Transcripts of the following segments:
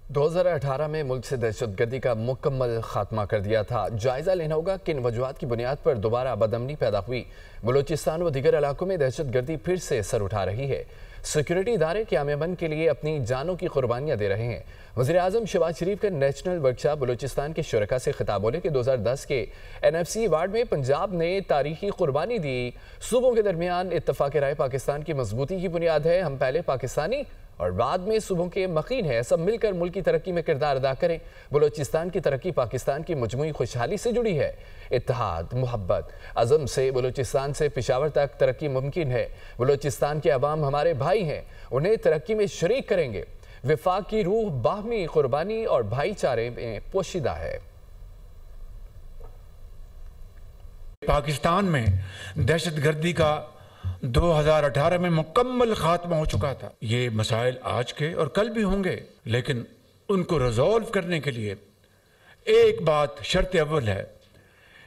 2018 میں ملک سے دہشت گردی کا مکمل خاتمہ کر دیا تھا۔ جائزہ لینا ہوگا کہ ان وجوہات کی بنیاد پر دوبارہ بدامنی پیدا ہوئی۔ بلوچستان و دیگر علاقوں میں دہشت گردی پھر سے سر اٹھا رہی ہے۔ سیکیورٹی ادارے قیام امن کے لیے اپنی جانوں کی قربانیاں دے رہے ہیں۔ وزیراعظم شہباز شریف کا نیشنل ورکشاپ بلوچستان کے شرکاء سے خطاب بولے کہ 2010 کے NFC ایوارڈ میں پنجاب نے تاریخی قربانی دی۔ صوبوں کے درمیان اتفاق رائے پاکستان کی مضبوطی کی بنیاد ہے۔ ہم پہلے پاکستانی اور بعد میں صوبوں کے مخین ہیں۔ سب مل کر ملک کی ترقی میں کردار ادا کریں۔ بلوچستان کی ترقی پاکستان کی مجموعی خوشحالی سے جڑی ہے۔ اتحاد، محبت، عزم سے بلوچستان سے پشاور تک ترقی ممکن ہے۔ بلوچستان کے عوام ہمارے بھائی ہیں، انہیں ترقی میں شریک کریں گے۔ وفاق کی روح باہمی قربانی اور بھائی چارے میں پوشیدہ ہے۔ پاکستان میں دہشت گردی کا 2018 میں مکمل خاتمہ ہو چکا تھا۔ یہ مسائل آج کے اور کل بھی ہوں گے، لیکن ان کو ریزالو کرنے کے لیے ایک بات شرط اول ہے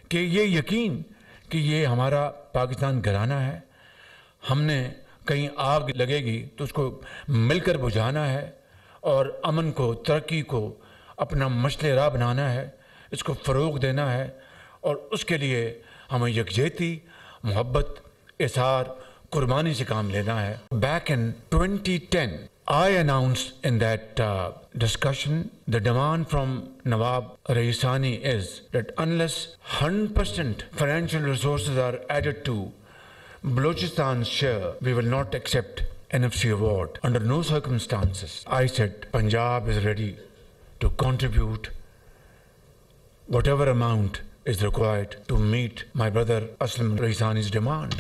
کہ یہ یقین کہ یہ ہمارا پاکستان گھرانہ ہے۔ ہم نے کہیں آگ لگے گی تو اس کو مل کر بجھانا ہے اور امن کو، ترقی کو اپنا مشعل راہ بنانا ہے، اس کو فروغ دینا ہے، اور اس کے لیے ہمیں یکجہتی، محبت، اظہار، قربانی سے کام لینا ہے۔ Back in 2010, I announced in that discussion the demand from Nawab Raisani is that unless 100% financial resources are added to Balochistan's share, we will not accept NFC award under no circumstances. I said Punjab is ready to contribute whatever amount is required to meet my brother Aslam Raisani's demand.